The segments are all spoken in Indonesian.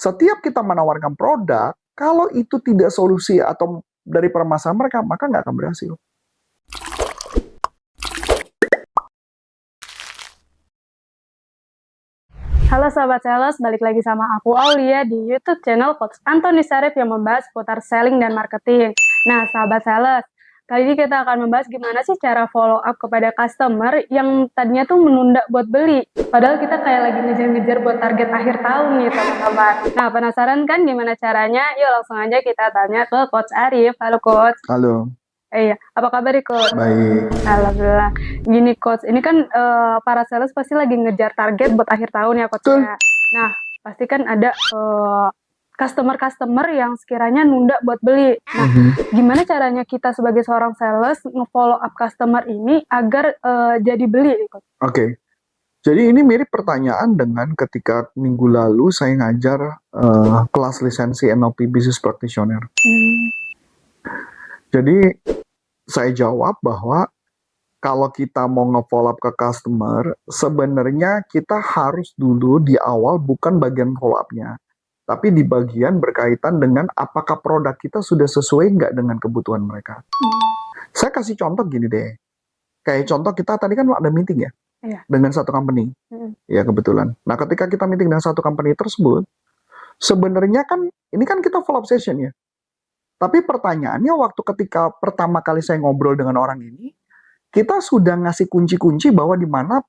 Setiap kita menawarkan produk, kalau itu tidak solusi atau dari permasalahan mereka, maka nggak akan berhasil. Halo sahabat sales, balik lagi sama aku Aulia di YouTube channel Coach Antoni Syarif yang membahas seputar selling dan marketing. Nah, sahabat sales, kali ini kita akan membahas gimana sih cara follow up kepada customer yang tadinya tuh menunda buat beli. Padahal kita kayak lagi ngejar-ngejar buat target akhir tahun nih teman-teman. Nah, penasaran kan gimana caranya? Yuk langsung aja kita tanya ke Coach Arif. Halo Coach. Halo. Iya, apa kabar Coach? Baik. Alhamdulillah. Gini Coach, ini kan para sales pasti lagi ngejar target buat akhir tahun ya Coach ya. Nah, pasti kan ada customer-customer yang sekiranya nunda buat beli. Nah, gimana caranya kita sebagai seorang sales nge-follow up customer ini agar jadi beli Coach? Oke. Jadi ini mirip pertanyaan dengan ketika minggu lalu saya ngajar kelas lisensi NLP Business Practitioner. Jadi saya jawab bahwa kalau kita mau nge-follow up ke customer, sebenarnya kita harus dulu di awal bukan bagian follow up-nya, tapi di bagian berkaitan dengan apakah produk kita sudah sesuai nggak dengan kebutuhan mereka. Saya kasih contoh gini deh. Kayak contoh kita tadi kan ada meeting ya, dengan satu company. Ya kebetulan. Nah ketika kita meeting dengan satu company tersebut, sebenarnya kan ini kan kita follow up session ya. Tapi pertanyaannya waktu ketika pertama kali saya ngobrol dengan orang ini, kita sudah ngasih kunci-kunci bahwa di mana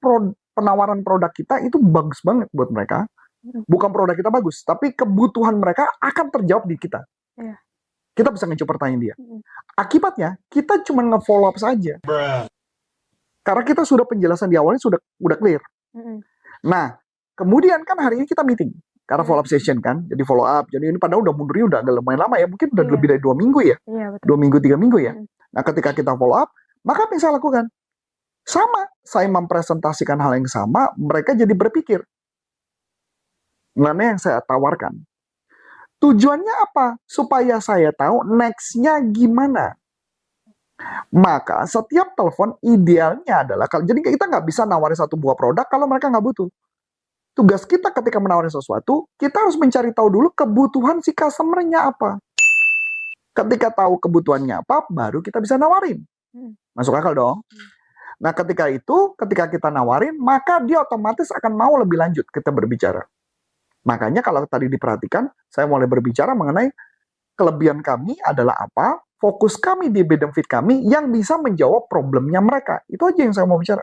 penawaran produk kita itu bagus banget buat mereka. Bukan produk kita bagus, tapi kebutuhan mereka akan terjawab di kita. Kita bisa ngejawab pertanyaan dia. Akibatnya, kita cuma nge-follow up saja. Karena kita sudah penjelasan di awalnya udah clear. Nah, kemudian kan hari ini kita meeting. Karena follow up session kan, jadi follow up. Jadi ini padahal udah mundurnya udah agak lumayan lama ya, mungkin udah lebih dari 2 minggu ya. 2 minggu, 3 minggu ya. Nah ketika kita follow up, maka apa yang saya lakukan? Sama, saya mempresentasikan hal yang sama, mereka jadi berpikir. Mana yang saya tawarkan? Tujuannya apa? Supaya saya tahu next-nya gimana. Maka setiap telepon idealnya adalah, jadi kita nggak bisa nawarin satu buah produk kalau mereka nggak butuh. Tugas kita ketika menawarkan sesuatu, kita harus mencari tahu dulu kebutuhan si customer-nya apa. Ketika tahu kebutuhannya apa, baru kita bisa nawarin. Masuk akal dong? Nah, ketika kita nawarin, maka dia otomatis akan mau lebih lanjut kita berbicara. Makanya kalau tadi diperhatikan, saya mulai berbicara mengenai kelebihan kami adalah apa, fokus kami di benefit kami yang bisa menjawab problemnya mereka. Itu aja yang saya mau bicara.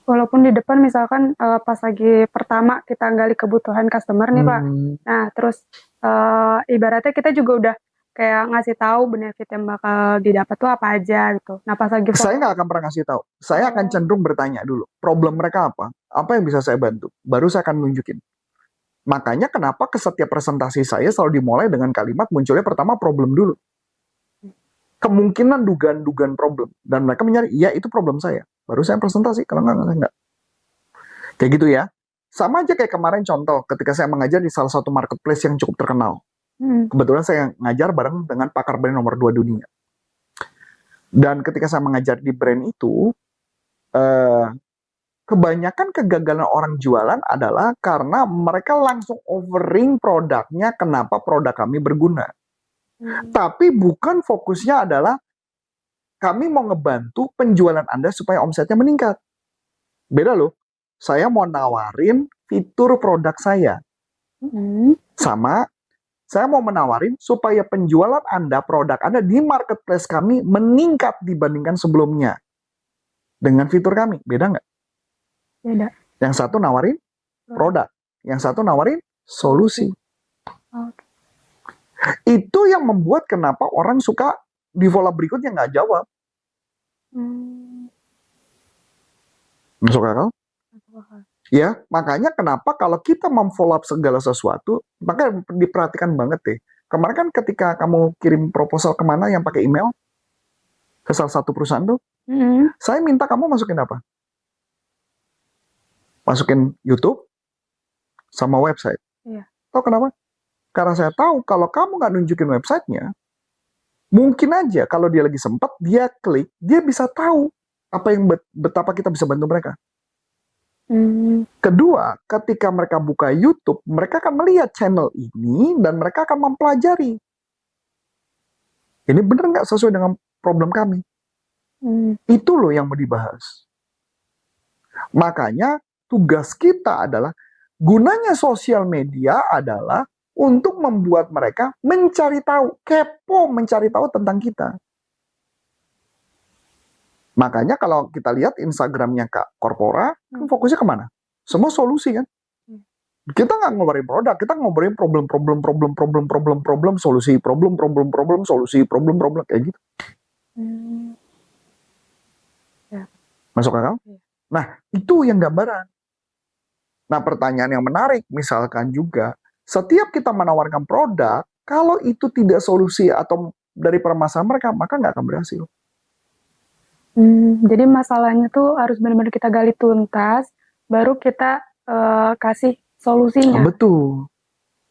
Walaupun di depan misalkan pas lagi pertama kita gali kebutuhan customer nih Pak. Nah terus ibaratnya kita juga udah kayak ngasih tahu benefit yang bakal didapat tuh apa aja gitu. Nah pas lagi saya nggak akan pernah ngasih tahu. Saya akan cenderung bertanya dulu. Problem mereka apa? Apa yang bisa saya bantu? Baru saya akan nunjukin. Makanya kenapa ke setiap presentasi saya selalu dimulai dengan kalimat munculnya pertama problem dulu. Kemungkinan dugaan-dugaan problem. Dan mereka menyari, iya itu problem saya. Baru saya presentasi, kalau enggak. Kayak gitu ya. Sama aja kayak kemarin contoh, ketika saya mengajar di salah satu marketplace yang cukup terkenal. Kebetulan saya ngajar bareng dengan pakar brand nomor 2 dunia. Dan ketika saya mengajar di brand itu, kebanyakan kegagalan orang jualan adalah karena mereka langsung offering produknya, kenapa produk kami berguna. Tapi bukan fokusnya adalah kami mau ngebantu penjualan Anda supaya omsetnya meningkat. Beda loh. Saya mau nawarin fitur produk saya. Sama, saya mau menawarin supaya penjualan Anda, produk Anda di marketplace kami meningkat dibandingkan sebelumnya. Dengan fitur kami. Beda nggak? Beda. Yang satu nawarin produk. Yang satu nawarin solusi. Itu yang membuat kenapa orang suka di follow up berikutnya nggak jawab. Masuk akal? Ya, makanya kenapa kalau kita memfollow up segala sesuatu, maka diperhatikan banget deh. Kemarin kan ketika kamu kirim proposal kemana yang pakai email, ke salah satu perusahaan tuh, saya minta kamu masukin apa? Masukin YouTube sama website. Tahu kenapa? Karena saya tahu kalau kamu nggak nunjukin websitenya, mungkin aja kalau dia lagi sempat, dia klik, dia bisa tahu apa yang betapa kita bisa bantu mereka. Kedua, ketika mereka buka YouTube, mereka akan melihat channel ini dan mereka akan mempelajari. Ini benar nggak sesuai dengan problem kami? Itu loh yang mau dibahas. Makanya tugas kita adalah, gunanya sosial media adalah untuk membuat mereka mencari tahu, kepo mencari tahu tentang kita. Makanya kalau kita lihat Instagramnya Kak Korpora, kan fokusnya kemana? Semua solusi kan? Kita nggak ngobrolin produk, kita ngobrolin problem, solusi, problem, solusi, problem, kayak gitu. Masuk akal? Nah, itu yang gambaran. Nah, pertanyaan yang menarik, misalkan juga, setiap kita menawarkan produk, kalau itu tidak solusi atau dari permasalahan mereka, maka nggak akan berhasil. Jadi masalahnya tuh harus benar-benar kita gali tuntas, baru kita kasih solusinya. Betul.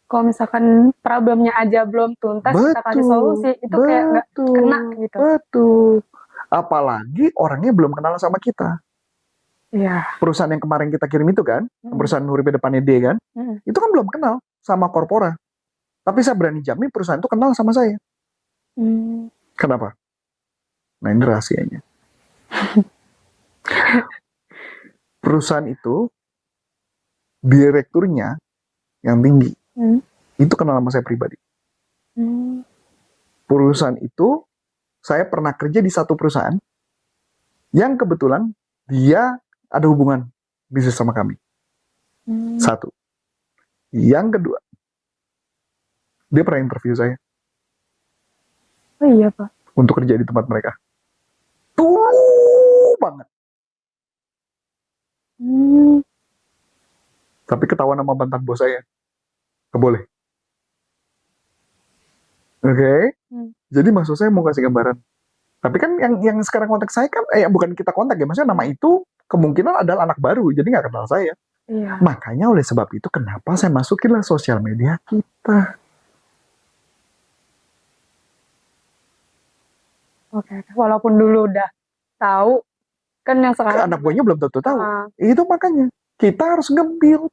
Kalau misalkan problemnya aja belum tuntas, kita kasih solusi, itu kayak nggak kena gitu. Betul. Apalagi orangnya belum kenal sama kita. Iya. Perusahaan yang kemarin kita kirim itu kan, perusahaan Huruf depannya D kan, itu kan belum kenal sama Korpora. Tapi saya berani jamin perusahaan itu kenal sama saya. Kenapa? Nah, ini rahasianya. Perusahaan itu, direkturnya yang tinggi, itu kenal sama saya pribadi. Perusahaan itu, saya pernah kerja di satu perusahaan, yang kebetulan dia ada hubungan bisnis sama kami. Satu. Yang kedua, dia pernah interview saya. Oh iya Pak. Untuk kerja di tempat mereka. Dulu banget. Tapi ketahuan sama mantan bos saya. Keboleh. Oke. Jadi maksud saya mau kasih gambaran. Tapi kan yang sekarang kontak saya kan, bukan kita kontak ya, maksudnya nama itu kemungkinan adalah anak baru, jadi nggak kenal saya. Iya. Makanya oleh sebab itu kenapa saya masukinlah sosial media kita. Oke. Walaupun dulu udah tahu, kan yang sekarang anak buahnya belum tentu tahu. Itu makanya kita harus nge-build.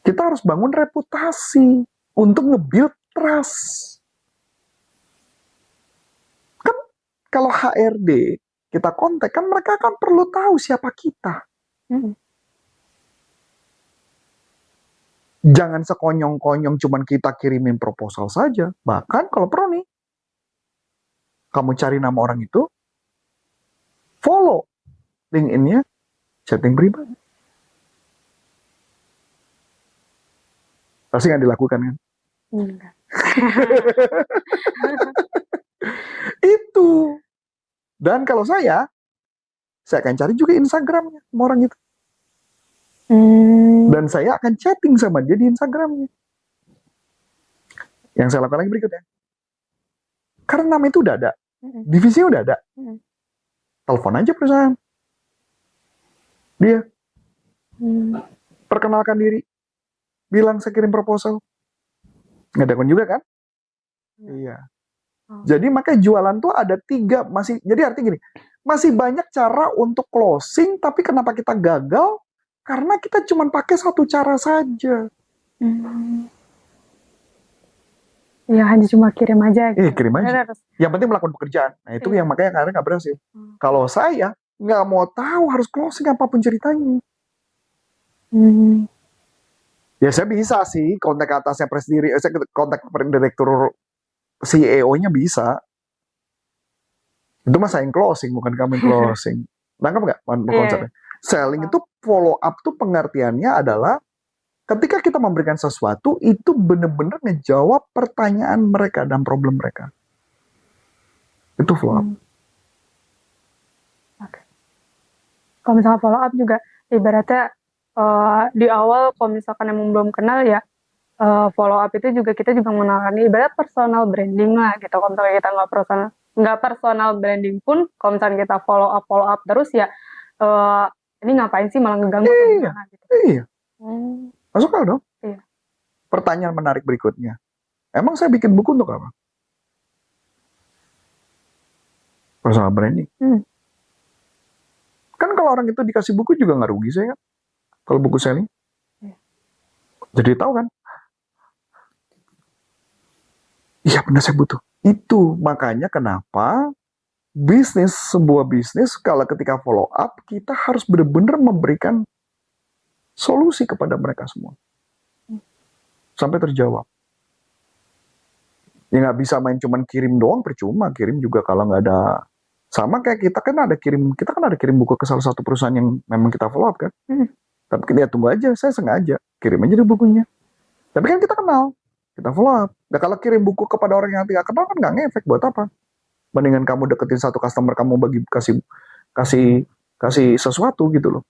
Kita harus bangun reputasi untuk nge-build trust. Kan kalau HRD kita kontak, kan mereka kan perlu tahu siapa kita. Jangan sekonyong-konyong cuman kita kirimin proposal saja. Bahkan kalau perlu nih, kamu cari nama orang itu, follow LinkedIn-nya, chatting pribadi. Pasti nggak dilakukan kan? Enggak. Itu. Dan kalau saya akan cari juga Instagramnya sama orang itu. Dan saya akan chatting sama dia di Instagramnya. Yang saya lakukan lagi berikutnya. Karena nama itu udah ada. Divisinya udah ada. Telepon aja perusahaan. Dia. Perkenalkan diri. Bilang saya kirim proposal. Nggak ada juga kan? Iya. Jadi makanya jualan tuh ada 3. Jadi artinya gini. Masih banyak cara untuk closing. Tapi kenapa kita gagal? Karena kita cuma pakai satu cara saja. Ya hanya cuma kirim aja. Gitu. Kirim aja. Yang penting melakukan pekerjaan. Nah itu yang makanya kadang nggak berhasil. Kalau saya nggak mau tahu harus closing apapun ceritanya. Ya saya bisa sih kontak atasnya presiden, saya kontak direktur CEO-nya bisa. Itu mah saya yang closing, bukan kamu yang closing. Nangkap nggak konsepnya? Selling itu follow up tuh pengertiannya adalah ketika kita memberikan sesuatu, itu benar-benar ngejawab pertanyaan mereka dan problem mereka. Itu follow up. Oke. Kalau misalnya follow up juga, ibaratnya di awal kalau misalkan emang belum kenal ya, follow up itu juga kita juga mengenalkan ibarat personal branding lah gitu. Kalau misalnya kita nggak personal branding pun, kalau misalnya kita follow up terus ya, ini ngapain sih malah ngeganggu gimana gitu. Iya. Masuk akal dong? Iya. Pertanyaan menarik berikutnya. Emang saya bikin buku untuk apa? Personal branding. Kan Kan kalau orang itu dikasih buku juga nggak rugi saya kan. Kalau buku selling. Iya. Jadi tahu kan. Iya benar saya butuh. Itu makanya kenapa sebuah bisnis kalau ketika follow up kita harus benar-benar memberikan solusi kepada mereka semua. Sampai terjawab. Ya nggak bisa main cuman kirim doang, percuma. Kirim juga kalau nggak ada, sama kayak kita kan ada kirim buku ke salah satu perusahaan yang memang kita follow up kan. Tapi dia tunggu aja, saya sengaja kirim aja deh bukunya. Tapi kan kita kenal, kita follow up. Nah kalau kirim buku kepada orang yang tidak kenal kan nggak ngefek, buat apa? Mendingan kamu deketin satu customer kamu kasih sesuatu gitu loh.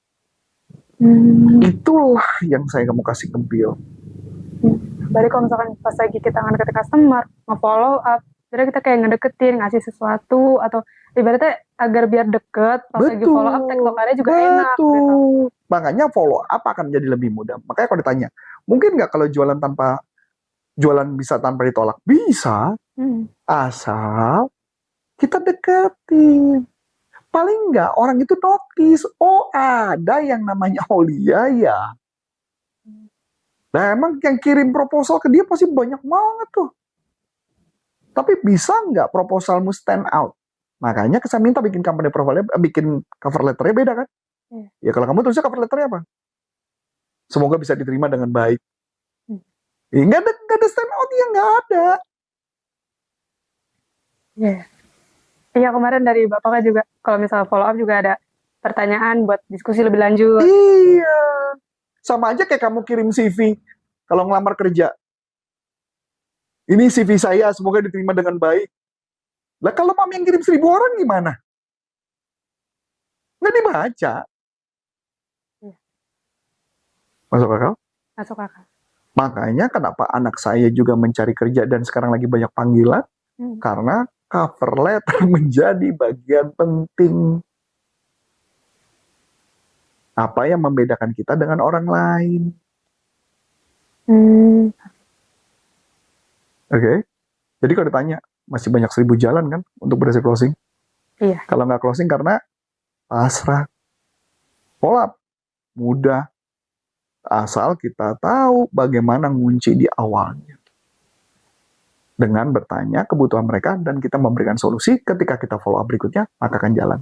Itulah yang saya kamu kasih ke Bill. Berarti kalau misalkan pas lagi kita ngedeketin customer, nge-follow up, jadi kita kayak ngedeketin, ngasih sesuatu, atau ibaratnya agar biar deket, pas lagi follow up, tektokannya juga enak gitu. Makanya follow up akan jadi lebih mudah. Makanya kalau ditanya, mungkin nggak kalau jualan bisa tanpa ditolak? Bisa, asal kita deketin. Paling nggak orang itu notice, oh ada yang namanya Aulia ya. Nah emang yang kirim proposal ke dia pasti banyak banget tuh. Tapi bisa nggak proposalmu stand out? Makanya saya minta bikin company profile, bikin cover letternya beda kan? Ya kalau kamu tulisnya cover letternya apa? Semoga bisa diterima dengan baik. Ya, nggak ada stand out, ya nggak ada. Iya kemarin dari Bapak kan juga, kalau misalnya follow up juga ada pertanyaan buat diskusi lebih lanjut. Iya. Sama aja kayak kamu kirim CV kalau ngelamar kerja. Ini CV saya, semoga diterima dengan baik. Lah kalau mami yang kirim 1.000 orang gimana? Nggak dibaca. Masuk akal? Masuk akal. Makanya kenapa anak saya juga mencari kerja dan sekarang lagi banyak panggilan, karena cover letter menjadi bagian penting. Apa yang membedakan kita dengan orang lain? Oke. Jadi kalau ditanya, masih banyak 1.000 jalan kan untuk berhasil closing? Iya. Kalau nggak closing karena pasrah. Follow up, mudah. Asal kita tahu bagaimana ngunci di awalnya. Dengan bertanya kebutuhan mereka dan kita memberikan solusi, ketika kita follow up berikutnya, maka akan jalan.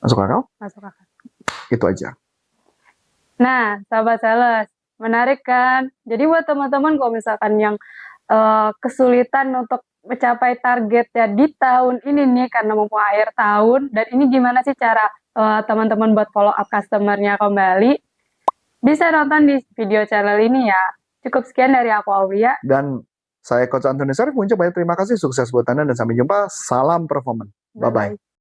Masuk akal? Masuk akal. Itu aja. Nah, sahabat sales, menarik kan? Jadi buat teman-teman kalau misalkan yang kesulitan untuk mencapai targetnya di tahun ini nih, karena mau akhir tahun, dan ini gimana sih cara teman-teman buat follow up customer-nya kembali, bisa nonton di video channel ini ya. Cukup sekian dari aku, Aulia. Dan saya Coach Antoni Sarif, mengucapkan banyak terima kasih, sukses buat Anda, dan sampai jumpa. Salam performance. Bye-bye.